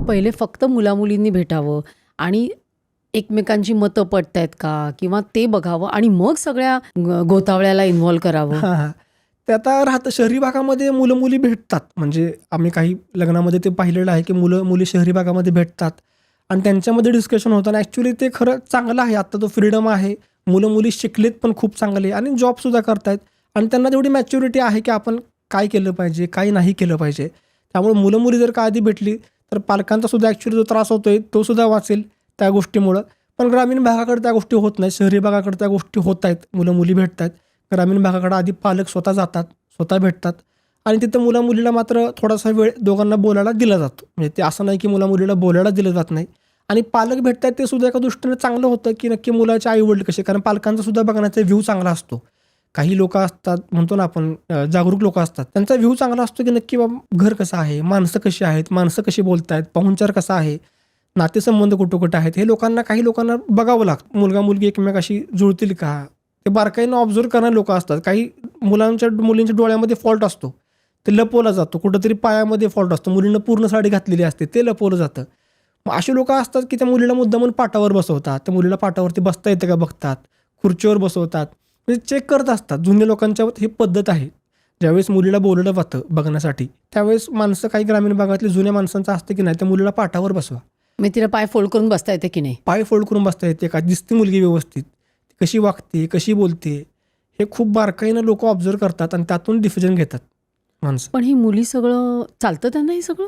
पहिले फक्त मुलामुलींनी भेटावं आणि एकमेकांची मतं पटतायत का किंवा ते बघावं आणि मग सगळ्या गोतावळ्याला इन्व्हॉल्व करावं? हां, हां. ते आता राहतं शहरी भागामध्ये मुलं-मुली भेटतात. म्हणजे आम्ही काही लग्नामध्ये ते पाहिलेलं आहे, की मुलं-मुली शहरी भागामध्ये भेटतात आणि त्यांच्यामध्ये डिस्कशन होतं आणि ॲक्चुअली ते खरं चांगलं आहे. आता तो फ्रीडम आहे. मुलं-मुली शिकलेत पण खूप चांगले आणि जॉबसुद्धा करतायत आणि त्यांना तेवढी मॅच्युरिटी आहे, की आपण काय केलं पाहिजे, काय नाही केलं पाहिजे. त्यामुळे मुलं-मुली जर का आधी भेटली, तर पालकांचा सुद्धा ॲक्चुअली जो त्रास होतोय, तो सुद्धा वाचेल त्या गोष्टीमुळं. पण ग्रामीण भागाकडे त्या गोष्टी होत नाहीत. शहरी भागाकडे त्या गोष्टी होत आहेत. मुलं-मुली भेटतायत. ग्रामीण भागाकडे आधी पालक स्वतः जातात, स्वतः भेटतात आणि तिथं मुला-मुलीला मात्र थोडासा वेळ दोघांना बोलायला दिला जातो. म्हणजे ते असं नाही की मुला-मुलीला बोलायला दिलं जात नाही आणि पालक भेटतात ते सुद्धा एका दृष्टीने चांगलं होतं, की नक्की मुलाचे आई-वडील कसे, कारण पालकांचा सुद्धा बघण्याचा व्ह्यू चांगला असतो. काही लोकं असतात म्हणतो ना आपण जागरूक लोकं असतात. त्यांचा व्ह्यू चांगला असतो, की नक्की बाबा घर कसं आहे, माणसं कशी आहेत, माणसं कशी बोलतायत, पाहुणचार कसा आहे, नातेसंबंध कुठं-कुठं आहेत. हे लोकांना काही लोकांना बघावं लागतं. मुलगा-मुलगी एकमेकाशी जुळतील का? ते बारकाईनं ऑब्झर्व्ह करणारे लोकं असतात. काही मुलींच्या डोळ्यामध्ये फॉल्ट असतो. ते लपवला जातो. कुठेतरी पायामध्ये फॉल्ट असतो. मुलीनं पूर्ण साडी घातलेली असते. ते लपवलं जातं. मग अशी लोकं असतात, की त्या मुलीला मुद्दामून पाटावर बसवतात. त्या मुलीला पाटावरती बसता येतं का बघतात. खुर्चीवर बसवतात. म्हणजे चेक करत असतात. जुन्या लोकांच्या ही पद्धत आहे. ज्यावेळेस मुलीला बोलवलं जातं बघण्यासाठी, त्यावेळेस माणसं काही ग्रामीण भागातली जुन्या माणसांचं असतं, की नाही त्या मुलीला पाटावर बसवा. मग तिला पाय फोल्ड करून बसता येते की नाही? पाय फोल्ड करून बसता येते का? दिसते मुलगी व्यवस्थित? ती कशी वागते, कशी बोलते? हे खूप बारकाईनं लोकं ऑब्झर्व्ह करतात आणि त्यातून डिसिजन घेतात माणसं. पण ही मुली सगळं चालतं त्यांना हे सगळं?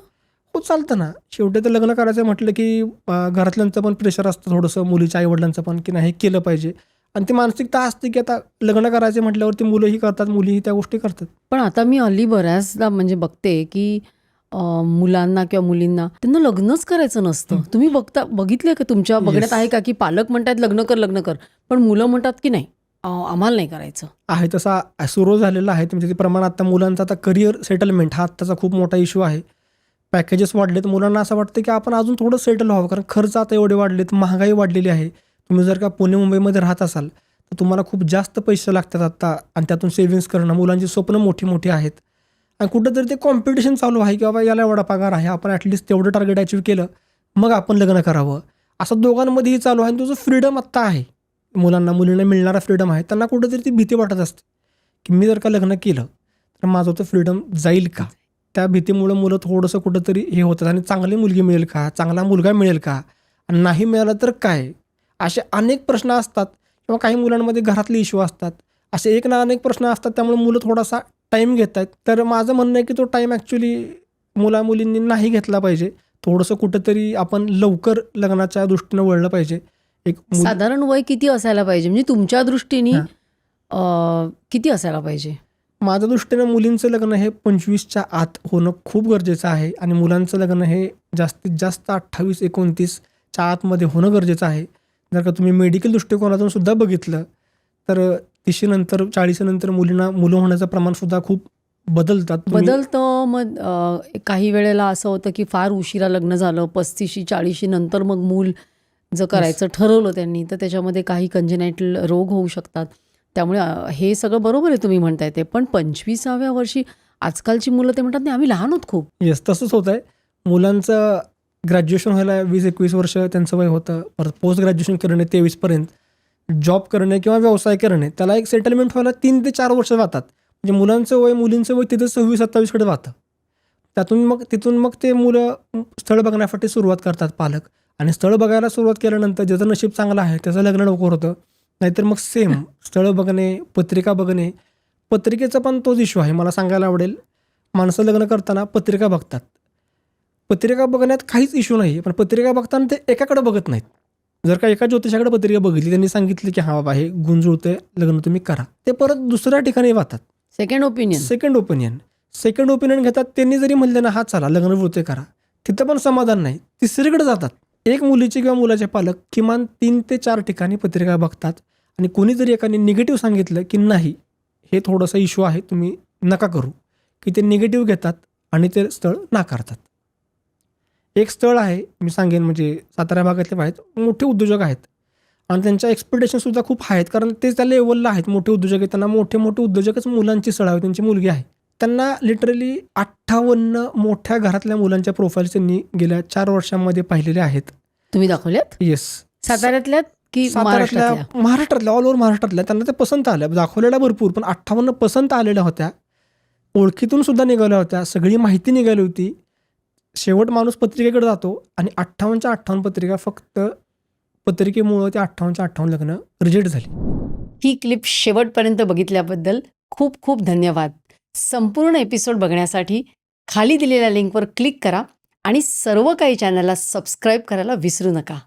हो, चालतं ना. शेवटी तर लग्न करायचं म्हटलं, की घरातल्यांचं पण प्रेशर असतं थोडंसं, मुलीच्या आई-वडिलांचं पण, की नाही हे केलं पाहिजे आणि ती मानसिकता असते, की आता लग्न करायचं म्हटल्यावरती मुलंही करतात, मुलीही त्या गोष्टी करतात. पण आता मी हल्ली बऱ्याचदा म्हणजे बघते की मुलांना किंवा मुलींना त्यांना लग्नच करायचं नसतं. तुम्ही बघितलंय का, तुमच्या बघण्यात आहे का, की पालक म्हणतात लग्न कर लग्न कर, पण मुलं म्हणतात की नाही आम्हाला नाही करायचं? आहे तसा सुरू झालेला आहे. म्हणजे ते प्रमाण आता मुलांचा आता करिअर सेटलमेंट हा आत्ताचा खूप मोठा इश्यू आहे. पॅकेजेस वाढलेत. मुलांना असं वाटतं, की आपण अजून थोडं सेटल व्हावं. कारण खर्च आता एवढे वाढलेत, महागाई वाढलेली आहे. तुम्ही जर का पुणे मुंबईमध्ये राहत असाल, तर तुम्हाला खूप जास्त पैसे लागतात आत्ता आणि त्यातून सेव्हिंग्ज करणं. मुलांची स्वप्न मोठी-मोठी आहेत आणि कुठंतरी ते कॉम्पिटिशन चालू आहे, की बाबा याला एवढा पगार आहे, आपण ॲटलीस्ट तेवढं टार्गेट अचीव्ह केलं, मग आपण लग्न करावं. असं दोघांमध्येही चालू आहे आणि तुझं फ्रीडम आत्ता आहे. मुलींना मिळणारा फ्रीडम आहे. त्यांना कुठेतरी ती भीती वाटत असते, की मी जर का लग्न केलं, तर माझं तर फ्रीडम जाईल का? त्या भीतीमुळं मुलं थोडंसं कुठंतरी हे होतात आणि चांगली मुलगी मिळेल का? चांगला मुलगा मिळेल का? आणि नाही मिळाला तर काय? असे अनेक प्रश्न असतात किंवा काही मुलांमध्ये घरातले इश्यू असतात. असे एक ना अनेक प्रश्न असतात. त्यामुळे मुलं थोडासा टाईम घेत आहेत. तर माझं म्हणणं आहे, की तो टाईम ॲक्च्युली मुला-मुलींनी नाही घेतला पाहिजे. थोडंसं कुठंतरी आपण लवकर लग्नाच्या दृष्टीनं वळलं पाहिजे. एक साधारण वय किती असायला पाहिजे म्हणजे तुमच्या दृष्टीने? किती असायला पाहिजे? माझ्या दृष्टीनं मुलींचं लग्न हे 25च्या आत होणं खूप गरजेचं आहे आणि मुलांचं लग्न हे जास्तीत जास्त 28-29च्या आतमध्ये होणं गरजेचं आहे. जर का तुम्ही मेडिकल दृष्टिकोनातून सुद्धा बघितलं, तर 30 नंतर 40 नंतर मुलं होण्याचं प्रमाणसुद्धा खूप बदलतात. बदलतं. मग काही वेळेला असं होतं की फार उशिरा लग्न झालं, 35-40 नंतर मग मूल जर करायचं ठरवलं त्यांनी, तर त्याच्यामध्ये काही कंजेनायटल रोग होऊ शकतात. त्यामुळे हे सगळं बरोबर आहे तुम्ही म्हणताय ते. पण 25व्या वर्षी आजकालची मुलं ते म्हणतात नाही आम्ही लहान आहोत खूप. येस, तसंच होत आहे. मुलांचं ग्रॅज्युएशन व्हायला 20-21 वर्ष त्यांचं वय होतं. परत पोस्ट ग्रॅज्युएशन करणे 23 पर्यंत, जॉब करणे किंवा व्यवसाय करणे, त्याला एक सेटलमेंट व्हायला 3 ते 4 वर्ष जातात. म्हणजे मुलींचं वय तिथं 26-27 कडे जातं. तिथून मग ते मुलं स्थळ बघण्यासाठी सुरुवात करतात पालक आणि स्थळ बघायला सुरुवात केल्यानंतर ज्याचं नशीब चांगलं आहे त्याचं लग्न लवकर होतं. नाहीतर मग सेम स्थळं बघणे, पत्रिका बघणे. पत्रिकेचा पण तोच इश्यू आहे. मला सांगायला आवडेल, माणसं लग्न करताना पत्रिका बघतात. पत्रिका बघण्यात काहीच इश्यू नाही, पण पत्रिका बघताना ते एकाकडे बघत नाहीत. जर का एका ज्योतिषाकडे पत्रिका बघितली, त्यांनी सांगितलं की हां बाबा हे गुण जुळतंय, लग्न तुम्ही करा, ते परत दुसऱ्या ठिकाणी जातात. सेकंड ओपिनियन घेतात. त्यांनी जरी म्हणले ना हा चला लग्न जुळतंय करा, तिथं पण समाधान नाही, तिसरीकडे जातात. एक मुलीचे किंवा मुलाचे पालक किमान 3 ते 4 ठिकाणी पत्रिका बघतात आणि कोणी जरी एकाने निगेटिव्ह सांगितलं की नाही हे थोडंसं इश्यू आहे, तुम्ही नका करू, की ते निगेटिव्ह घेतात आणि ते स्थळ नाकारतात. एक स्थळ आहे, मी सांगेन, म्हणजे सातारा भागातले आहेत, मोठे उद्योजक आहेत आणि त्यांच्या एक्सपेक्टेशनसुद्धा खूप हाय आहेत. कारण ते त्या लेवलला आहेत, मोठे उद्योजक आहेत. त्यांना मोठे उद्योजकच मुलांची स्थळं आहेत, त्यांची मुलगी आहे. त्यांना लिटरली 58 मोठ्या घरातल्या मुलांच्या प्रोफाईल्स त्यांनी गेल्या 4 वर्षांमध्ये पाहिलेले आहेत. तुम्ही दाखवल्यात येस. साताऱ्यातल्यात की महाराष्ट्रातल्या? महाराष्ट्रातल्या, ऑल ओव्हर महाराष्ट्रातल्या. त्यांना ते पसंत आल्या, दाखवलेल्या भरपूर, पण 58 पसंत आलेल्या होत्या, ओळखीतून सुद्धा निघाल्या होत्या, सगळी माहिती निघाली होती. शेवट माणूस पत्रिकेकडे जातो आणि 58च्या 58 पत्रिका फक्त पत्रिकेमुळं त्या 58च्या 58 लग्न रिजेक्ट झाली. ही क्लिप शेवटपर्यंत बघितल्याबद्दल खूप खूप धन्यवाद. संपूर्ण एपिसोड बघण्यासाठी खाली दिलेल्या लिंकवर क्लिक करा आणि सर्व काही चॅनलला सबस्क्राईब करायला विसरू नका.